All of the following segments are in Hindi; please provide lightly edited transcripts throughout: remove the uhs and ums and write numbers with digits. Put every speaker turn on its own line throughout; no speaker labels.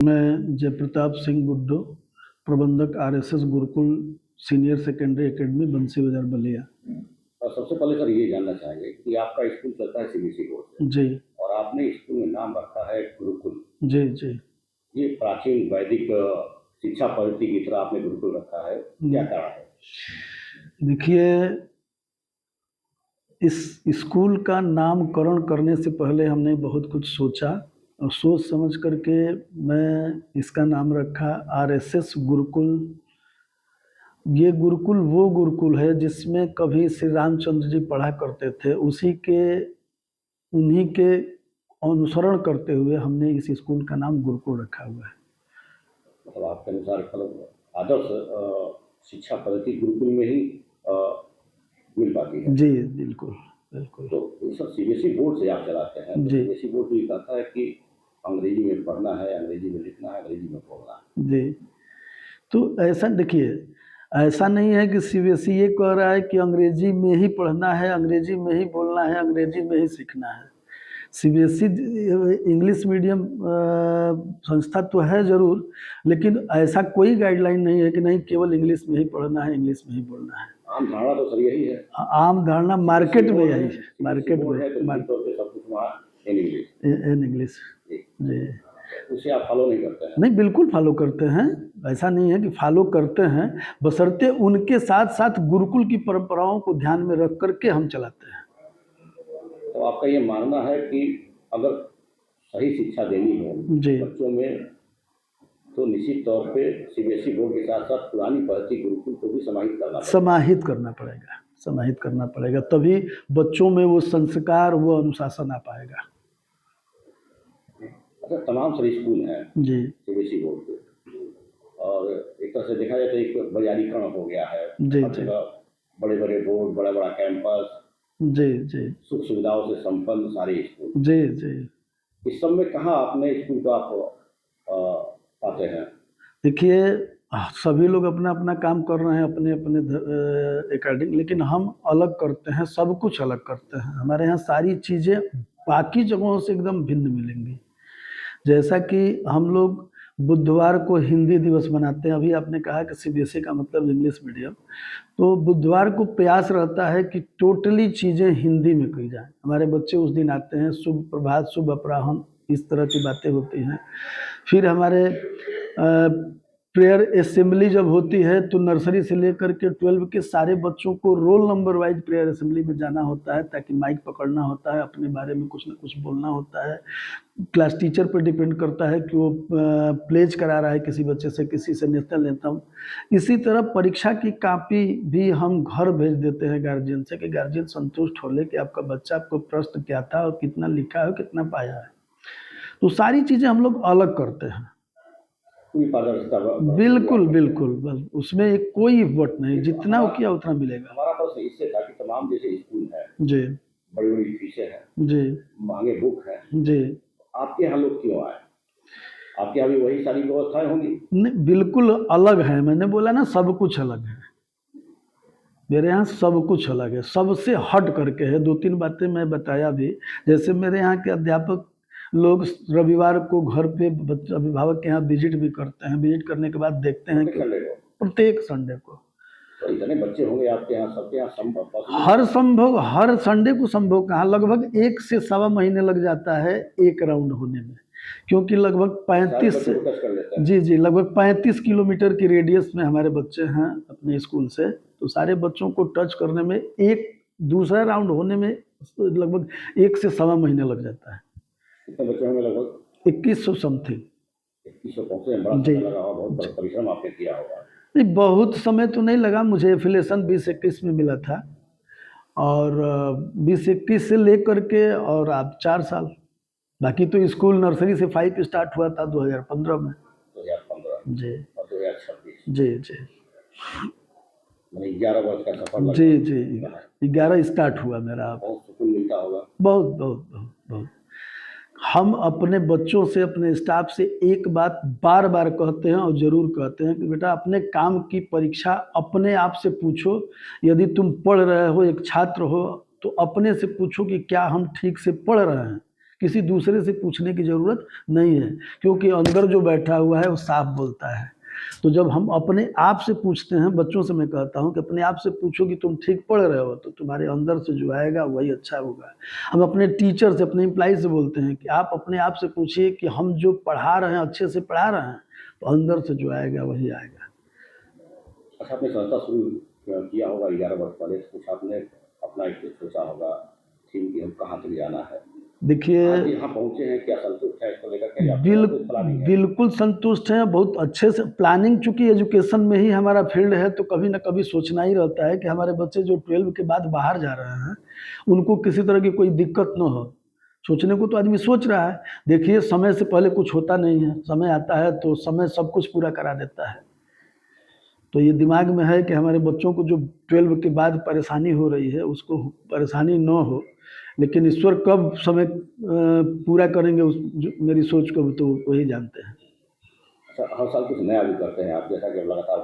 मैं जयप्रताप सिंह गुड्डो, प्रबंधक RSS Gurukul senior secondary academy बंसी बाजार बलिया।
और सबसे पहले सर ये जानना चाहेंगे कि आपका स्कूल चलता है सीबीएसई बोर्ड से
जी
और आपने स्कूल में नाम रखा है गुरुकुल।
जी जी।
ये प्राचीन वैदिक शिक्षा पद्धति की तरह आपने गुरुकुल रखा है, क्या कारण है?
देखिए, इस स्कूल का नामकरण करने से पहले हमने बहुत कुछ सोचा और सोच समझ करके मैं इसका नाम रखा आरएसएस गुरुकुल। ये गुरुकुल वो गुरुकुल है जिसमें कभी श्री रामचंद्र जी पढ़ा करते थे, उन्हीं के अनुसरण करते हुए हमने इस स्कूल का नाम गुरुकुल रखा हुआ है।
मतलब आपके अनुसार आदर्श शिक्षा पद्धति गुरुकुल में ही मिल पाती है?
जी बिल्कुल बिल्कुल।
तो सर सीबीएसई बोर्ड से आप चलाते हैं, तो सीबीएसई बोर्ड ये कहता है कि अंग्रेजी में पढ़ना है, अंग्रेजी में लिखना है, अंग्रेजी में बोलना है।
जी, तो ऐसा देखिए, ऐसा नहीं है कि सीबीएसई ये कह रहा है कि अंग्रेजी में ही पढ़ना है, अंग्रेजी में ही बोलना है, अंग्रेजी में ही सीखना है। सीबीएसई इंग्लिश मीडियम संस्था तो है ज़रूर, लेकिन ऐसा कोई गाइडलाइन नहीं है कि नहीं केवल इंग्लिश में ही पढ़ना है, इंग्लिश में ही बोलना है।
आम धारणा तो सर यही है।
आम धारणा मार्केट में यही है,
मार्केट में सब कुछ वहाँ इन इंग्लिश
जी।
उसे आप फॉलो नहीं करते हैं?
नहीं, बिल्कुल फॉलो करते हैं। ऐसा नहीं है कि फॉलो करते हैं, बशर्ते उनके साथ साथ गुरुकुल की परंपराओं को ध्यान में रख करके हम चलाते हैं।
तो आपका ये मानना है कि अगर सही शिक्षा देनी है बच्चों में, तो निश्चित तौर पे सीबीएसई बोर्ड के साथ साथ पुरानी पद्धति गुरुकुल को भी समाहित करना पड़ेगा, तभी बच्चों में वो संस्कार, वो अनुशासन आ पाएगा। अच्छा, तमाम सारे स्कूल हैं जी सीबीएसई बोर्ड के, और एक तरह से देखा जाए तो एक बाजारीकरण हो गया है जी जी। बड़े बड़े बोर्ड, बड़ा बड़ा कैंपस जी जी, सुख सुविधाओं से संपन्न सारे स्कूल जी जी। इस सब में कहाँ अपने स्कूल को आप पाते हैं? देखिए, सभी लोग अपना अपना काम कर रहे हैं अपने अपने अकॉर्डिंग, लेकिन हम अलग करते हैं, सब कुछ अलग करते हैं। हमारे यहाँ सारी चीज़ें बाकी जगहों से एकदम भिन्न मिलेंगी। जैसा कि हम लोग बुधवार को हिंदी दिवस मनाते हैं, अभी आपने कहा कि सीबीएसई का मतलब इंग्लिश मीडियम, तो बुधवार को प्रयास रहता है कि टोटली चीज़ें हिंदी में की जाए। हमारे बच्चे उस दिन आते हैं, शुभ प्रभात, शुभ अपराह्न, इस तरह की बातें होती हैं। फिर हमारे प्रेयर असेंबली जब होती है तो नर्सरी से लेकर के 12 के सारे बच्चों को roll number wise prayer assembly में जाना होता है, ताकि माइक पकड़ना होता है, अपने बारे में कुछ ना कुछ बोलना होता है। क्लास टीचर पर डिपेंड करता है कि वो प्लेज करा रहा है किसी बच्चे से, किसी से नेशनल एंथम। इसी तरह परीक्षा की कॉपी भी हम घर भेज देते हैं गार्जियन से, कि गार्जियन संतुष्ट हो ले कि आपका बच्चा, आपको प्रश्न क्या था और कितना लिखा है, कितना पाया है। तो सारी चीज़ें हम लोग अलग करते हैं। बिल्कुल बिल्कुल, बस उसमें एक कोई वट नहीं, जितना वो किया उतना मिलेगा। हमारा प्रश्न इससे था कि तमाम जैसे स्कूल है
जी,
बड़ी बड़ी फीसें हैं जी, महंगे बुक हैं जी, आपके यहाँ लोग क्यों आए? आपके यहाँ भी वही सारी व्यवस्थाएं होंगी? नहीं, बिल्कुल अलग है। मैंने बोला ना, सब कुछ अलग है। मेरे यहाँ सब कुछ अलग है, सबसे हट करके है। 2-3 बातें मैं बताया भी, जैसे मेरे यहाँ के अध्यापक लोग रविवार को घर पे अभिभावक के यहाँ विजिट भी करते हैं। विजिट करने के बाद देखते हैं कि प्रत्येक संडे को। तो इतने बच्चे होंगे आपके यहाँ, सबके यहाँ संभव? हर संडे को संभव कहाँ, लगभग 1 से सवा महीने लग जाता है एक राउंड होने में, क्योंकि लगभग 35 जी जी, लगभग 35 किलोमीटर की रेडियस में हमारे बच्चे हैं अपने स्कूल से। तो सारे बच्चों को टच करने में, एक दूसरा राउंड होने में लगभग 1 से सवा महीने लग जाता है। कितने बच्चे होंगे? लगभग 2100 समथिंग। 2100 पहुंचे हैं, बड़ा समय लगा होगा, बहुत बड़ा परिश्रम आपने किया होगा। नहीं, बहुत समय तो नहीं लगा, मुझे एफिलिएशन 2021 में मिला था, और 2021 से लेकर के और आप 4 साल। बाकी तो स्कूल नर्सरी से 5 स्टार्ट हुआ था 2015 में। 2015 जी, और 2026 जी जी, 11 वर्ष का सफर जी जी, 11 स्टार्ट हुआ मेरा। बहुत सुकून मिलता होगा? बहुत बहुत बहुत बहुत। हम अपने बच्चों से, अपने स्टाफ से एक बात बार बार कहते हैं और ज़रूर कहते हैं कि बेटा, अपने काम की परीक्षा अपने आप से पूछो। यदि तुम पढ़ रहे हो, एक छात्र हो, तो अपने से पूछो कि क्या हम ठीक से पढ़ रहे हैं,
किसी दूसरे से पूछने की ज़रूरत नहीं है, क्योंकि अंदर जो बैठा हुआ है वो साफ बोलता है। तो जब हम अपने आप से पूछते हैं, बच्चों से मैं कहता हूँ कि अपने आप से पूछो कि तुम ठीक पढ़ रहे हो, तो तुम्हारे अंदर से जो आएगा वही अच्छा होगा। हम अपने टीचर से, अपने एम्प्लॉय से बोलते हैं कि आप अपने आप से पूछिए कि हम जो पढ़ा रहे हैं अच्छे से पढ़ा रहे हैं, तो अंदर से जो आएगा वही आएगा।
अच्छा, आपने संस्था शुरू किया होगा 11 वर्ष पहले, कुछ आपने अपना एक सोचा होगा थीम कि हम कहाँ तक जाना है?
देखिए,
आज यहाँ पहुँचे हैं, क्या संतुष्ट है इसको लेकर के या
बिल
कुछ प्लानिंग है?
बिल्कुल संतुष्ट हैं, बहुत अच्छे से प्लानिंग। चूँकि एजुकेशन में ही हमारा फील्ड है, तो कभी न कभी सोचना ही रहता है कि हमारे बच्चे जो 12 के बाद बाहर जा रहे हैं, उनको किसी तरह की कोई दिक्कत ना हो। सोचने को तो आदमी सोच रहा है। देखिए, समय से पहले कुछ होता नहीं है, समय आता है तो समय सब कुछ पूरा करा देता है। तो ये दिमाग में है कि हमारे बच्चों को जो 12 के बाद परेशानी हो रही है, उसको परेशानी ना हो, लेकिन ईश्वर कब समय पूरा करेंगे मेरी सोच को तो वही जानते हैं।
अच्छा, हर साल कुछ नया भी करते हैं आप, जैसा कि लगातार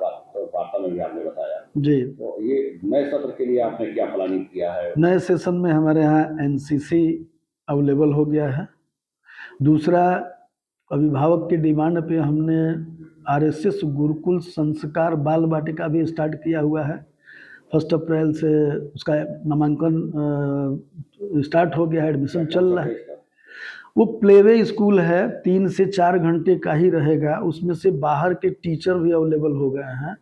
वार्ता में भी आपने बताया।
जी।
तो ये नए सत्र के लिए आपने क्या प्लानिंग किया है?
नए सेशन में हमारे यहाँ एनसीसी अवेलेबल हो गया है। दूसरा, अभिभावक की डिमांड पे हमने आरएसएस गुरुकुल संस्कार बाल वाटिका भी स्टार्ट किया हुआ है। 1 अप्रैल से उसका नामांकन स्टार्ट हो गया है, एडमिशन चल रहा है। वो प्लेवे स्कूल है, 3 से 4 घंटे का ही रहेगा। उसमें से बाहर के टीचर भी अवेलेबल हो गए हैं।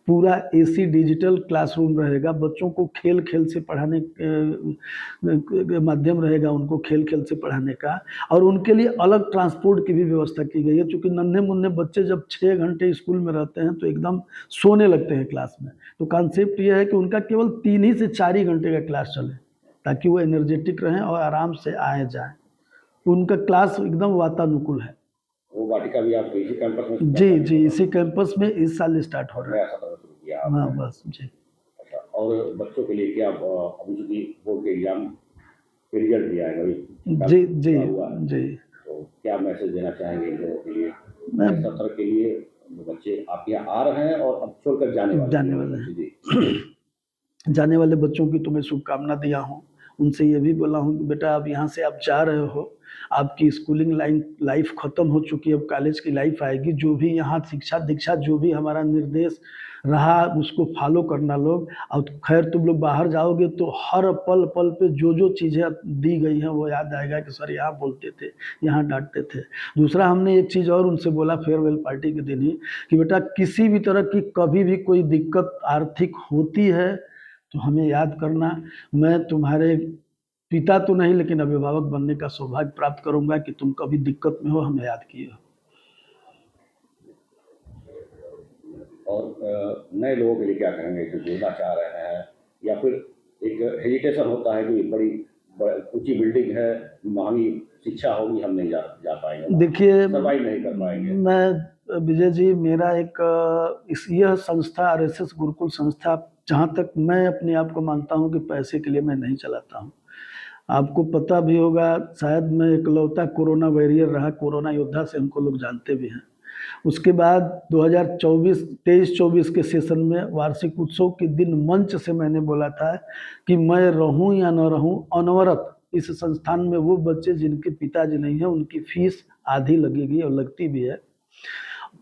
पूरा एसी डिजिटल क्लासरूम रहेगा। बच्चों को खेल खेल से पढ़ाने के माध्यम रहेगा, उनको खेल खेल से पढ़ाने का। और उनके लिए अलग ट्रांसपोर्ट की भी व्यवस्था की गई है, क्योंकि नन्हे मुन्ने बच्चे जब 6 घंटे स्कूल में रहते हैं तो एकदम सोने लगते हैं क्लास में। तो कॉन्सेप्ट ये है कि उनका केवल 3 ही से 4 ही घंटे का क्लास चले, ताकि वो एनर्जेटिक रहें और आराम से आए जाएँ। उनका क्लास एकदम वातानुकूल है।
वो वाटिका भी आप इसी कैंपस में?
जी, इसी कैंपस में इस साल स्टार्ट हो रहा है।
नया सत्र शुरू किया आपने?
हाँ, बस जी।
अच्छा, और बच्चों के लिए क्या अभी चूंकि बोर्ड के एग्जाम के रिजल्ट भी आएगा अभी?
जी।
तो क्या मैसेज देना चाहेंगे इन लोगों के लिए,
मैं
नए सत्र के लिए, जो बच्चे आपके यहाँ आ रहे हैं और अब छोड़कर जाने वाले हैं? जी।
जाने वाले बच्चों की तो मैं शुभकामना दिया हूँ। उनसे ये भी बोला हूँ कि बेटा, अब यहाँ से आप जा रहे हो, आपकी स्कूलिंग लाइफ ख़त्म हो चुकी है, अब कॉलेज की लाइफ आएगी। जो भी यहाँ शिक्षा दीक्षा, जो भी हमारा निर्देश रहा, उसको फॉलो करना लोग। और खैर, तुम लोग बाहर जाओगे तो हर पल पल पे जो चीज़ें दी गई हैं वो याद आएगा कि सर यहाँ बोलते थे, यहाँ डांटते थे। दूसरा, हमने एक चीज़ और उनसे बोला फेयरवेल पार्टी के दिन ही, कि बेटा, किसी भी तरह की कभी भी कोई दिक्कत आर्थिक होती है तो हमें याद करना। मैं तुम्हारे पिता तो नहीं, लेकिन अभिभावक बनने का सौभाग्य प्राप्त करूंगा कि तुम कभी दिक्कत में हो, हमें याद किए हो।
और नए लोगों के लिए क्या कहेंगे जो जुड़ना चाह रहे हैं, या फिर एक हेजिटेशन होता है कि बड़ी ऊंची बिल्डिंग है, महंगी शिक्षा होगी, हम नहीं जा पाएंगे,
देखिए,
सर्वाइव नहीं कर पाएंगे?
मैं विजय जी, मेरा यह संस्था आरएसएस गुरुकुल संस्था, जहाँ तक मैं अपने आप को मानता हूँ कि पैसे के लिए मैं नहीं चलाता हूँ। आपको पता भी होगा, शायद मैं इकलौता कोरोना वॉरियर रहा, कोरोना योद्धा से हमको लोग जानते भी हैं। उसके बाद 2023-24 के सेशन में वार्षिक उत्सव के दिन मंच से मैंने बोला था कि मैं रहूं या न रहूं, अनवरत इस संस्थान में वो बच्चे जिनके पिताजी नहीं हैं, उनकी फीस आधी लगेगी और लगती भी है।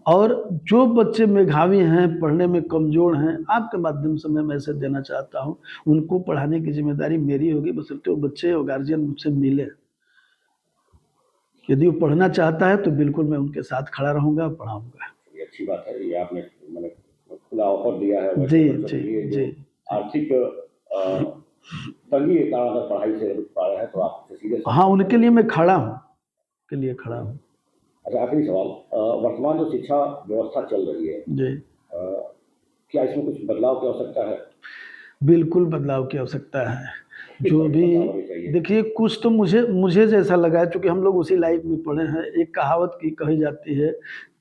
और जो बच्चे मेधावी हैं, पढ़ने में कमज़ोर हैं, आपके माध्यम से मैं मैसेज देना चाहता हूँ, उनको पढ़ाने की जिम्मेदारी मेरी होगी, बशर्ते वो बच्चे और गार्जियन मुझसे मिले। यदि वो पढ़ना चाहता है तो बिल्कुल मैं उनके साथ खड़ा रहूँगा और पढ़ाऊँगा।
ये अच्छी बात है, ये आपने मैंने खुला ऑफर दिया है
जी।
आर्थिक तंगी के कारण अगर पढ़ाई से रुक पा रहे हैं तो आप सीधे।
हाँ, उनके लिए मैं खड़ा हूँ,
अच्छा, आखिरी सवाल, वर्तमान जो शिक्षा व्यवस्था चल रही है
जी,
क्या इसमें कुछ बदलाव की आवश्यकता है?
बिल्कुल बदलाव की आवश्यकता है। जो भी, देखिए, कुछ तो मुझे जैसा लगा है, चूँकि हम लोग उसी लाइफ में पढ़े हैं। एक कहावत की कही जाती है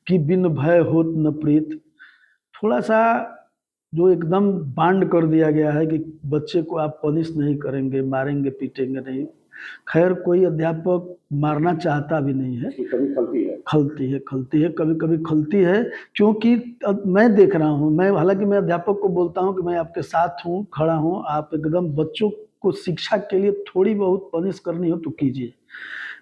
कि बिन भय होत न प्रीत। थोड़ा-सा जो एकदम बांड कर दिया गया है कि बच्चे को आप पनिश नहीं करेंगे, मारेंगे, पीटेंगे नहीं। खैर, कोई अध्यापक मारना चाहता भी नहीं है।
कभी
खलती है, कभी-कभी खलती है, क्योंकि अब मैं देख रहा हूँ, हालाँकि मैं अध्यापक को बोलता हूँ कि मैं आपके साथ हूँ, खड़ा हूँ, आप एकदम बच्चों को शिक्षा के लिए थोड़ी बहुत पनिश करनी हो तो कीजिए।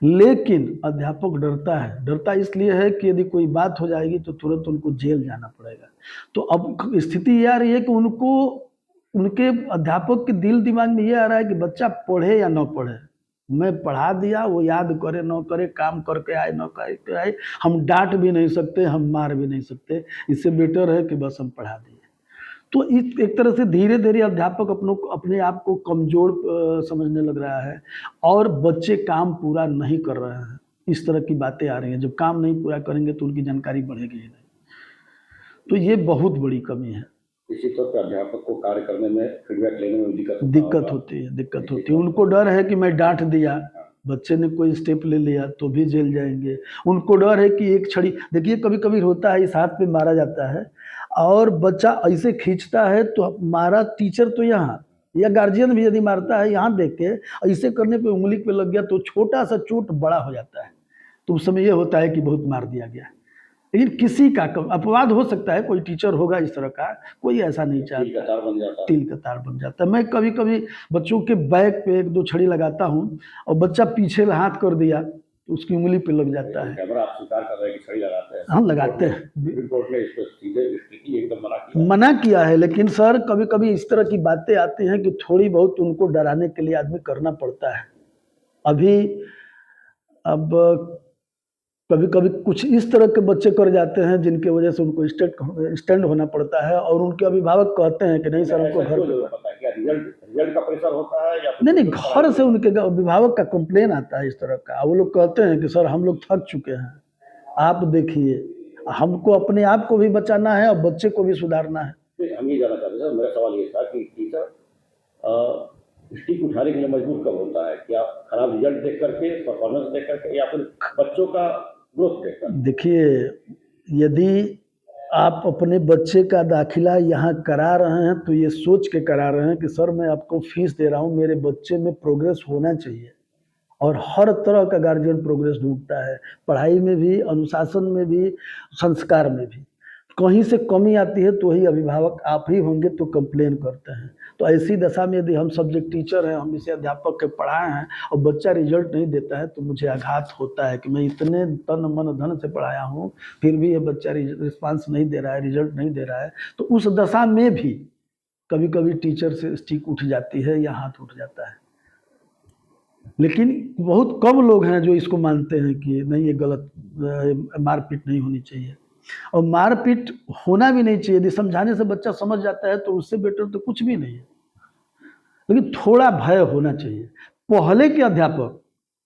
लेकिन अध्यापक डरता इसलिए है कि यदि कोई बात हो जाएगी तो तुरंत उनको जेल जाना पड़ेगा। तो अब स्थिति ये आ रही है कि उनको उनके अध्यापक के दिल दिमाग में ये आ रहा है कि बच्चा पढ़े या न पढ़े, मैं पढ़ा दिया, वो याद करे न करे, काम करके आए न करके आए, हम डांट भी नहीं सकते, हम मार भी नहीं सकते, इससे बेटर है कि बस हम पढ़ा दिए। तो इस एक तरह से धीरे धीरे अध्यापक अपने आप को कमजोर समझने लग रहा है और बच्चे काम पूरा नहीं कर रहे हैं। इस तरह की बातें आ रही हैं, जब काम नहीं पूरा करेंगे तो उनकी जानकारी बढ़ेगी ही नहीं। तो ये बहुत बड़ी कमी है।
इसी तौर पर अध्यापक को कार्य करने में, फीडबैक लेने में
दिक्कत होती है। उनको डर है कि मैं डांट दिया, बच्चे ने कोई स्टेप ले लिया तो भी जेल जाएंगे। उनको डर है कि एक छड़ी, देखिए कभी कभी होता है इस हाथ पे मारा जाता है और बच्चा ऐसे खींचता है तो मारा टीचर तो यहाँ, या गार्जियन भी यदि मारता है यहाँ देख के, ऐसे करने पे उंगली पे लग गया तो छोटा सा चोट बड़ा हो जाता है। तो उस समय ये होता है कि बहुत मार दिया गया। लेकिन किसी का अपवाद हो सकता है, कोई टीचर होगा इस तरह का, कोई ऐसा नहीं चाहता, तिल का तार बन जाता है। मैं कभी कभी बच्चों के बैक पे एक दो छड़ी लगाता हूँ और बच्चा पीछे हाथ कर दिया तो उसकी उंगली पे लग जाता है।
आप स्वीकार कर रहे हैं कि छड़ी लगाते हैं?
हाँ, लगाते हैं।
रिपोर्ट ने इसको सीधे एकदम
मना किया है, लेकिन सर कभी कभी इस तरह की बातें आती हैं कि थोड़ी बहुत उनको डराने के लिए आदमी करना पड़ता है। अभी अब कभी कभी कुछ इस तरह के बच्चे कर जाते हैं जिनके वजह से उनको स्टैंड होना पड़ता है और उनके अभिभावक कहते हैं कि नहीं सर हमको घर पे
रिजल्ट का प्रेशर होता है या
नहीं, घर से उनके अभिभावक का कंप्लेन आता है इस तरह का। वो लोग कहते हैं कि सर हम लोग थक चुके हैं, आप देखिए, हमको अपने आप को भी बचाना है और बच्चे को भी सुधारना है।
हम ये जानना चाहते हैं, मेरा सवाल ये था कि टीचर स्टिक उठाने के लिए मजबूर कब होता है? क्या खराब रिजल्ट देख करके, परफॉर्मेंस देख करके, या फिर बच्चों का ग्रोथ देख कर?
देखिए, यदि आप अपने बच्चे का दाखिला यहाँ करा रहे हैं तो ये सोच के करा रहे हैं कि सर मैं आपको फीस दे रहा हूँ, मेरे बच्चे में प्रोग्रेस होना चाहिए। और हर तरह का गार्जियन प्रोग्रेस ढूंढता है, पढ़ाई में भी, अनुशासन में भी, संस्कार में भी। कहीं से कमी आती है तो वही अभिभावक आप ही होंगे तो कंप्लेन करते हैं। तो ऐसी दशा में यदि हम सब्जेक्ट टीचर हैं, हम इसे अध्यापक के पढ़ाए हैं और बच्चा रिजल्ट नहीं देता है तो मुझे आघात होता है कि मैं इतने तन मन धन से पढ़ाया हूँ, फिर भी ये बच्चा रिस्पांस नहीं दे रहा है, रिजल्ट नहीं दे रहा है। तो उस दशा में भी कभी कभी टीचर से स्टिक उठ जाती है या हाथ उठ जाता है। लेकिन बहुत कम लोग हैं जो इसको मानते हैं कि नहीं ये गलत, मारपीट नहीं होनी चाहिए। और मारपीट होना भी नहीं चाहिए। यदि समझाने से बच्चा समझ जाता है तो उससे बेटर तो कुछ भी नहीं है। लेकिन थोड़ा भय होना चाहिए। पहले के अध्यापक,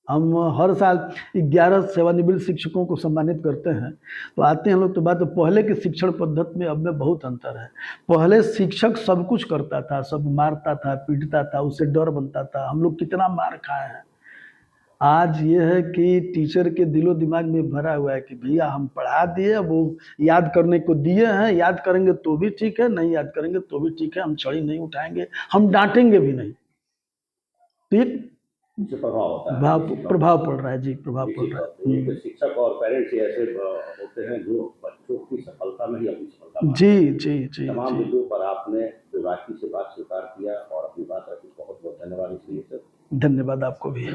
हम हर साल 11 सेवानिवृत्त शिक्षकों को सम्मानित करते हैं तो आते हैं लोग तो बात, तो पहले के शिक्षण पद्धति में अब में बहुत अंतर है। पहले शिक्षक सब कुछ करता था, सब मारता था, पीटता था, उससे डर बनता था। हम लोग कितना मार खाए हैं। आज ये है कि टीचर के दिलो दिमाग में भरा हुआ है कि भैया हम पढ़ा दिए, वो याद करने को दिए हैं, याद करेंगे तो भी ठीक है, नहीं याद करेंगे तो भी ठीक है, हम छड़ी नहीं उठाएंगे, हम डांटेंगे भी नहीं। तो एक प्रभाव पड़ रहा है जी, प्रभाव पड़ रहा है।
शिक्षक और पेरेंट्स ऐसे होते हैं जो बच्चों की सफलता में ही अपनी सफलता।
जी
तमाम मुद्दों पर आपने विवादी से बात स्वीकार किया और अपनी बात रखी। बहुत बहुत धन्यवाद इसलिए सर।
धन्यवाद आपको भी।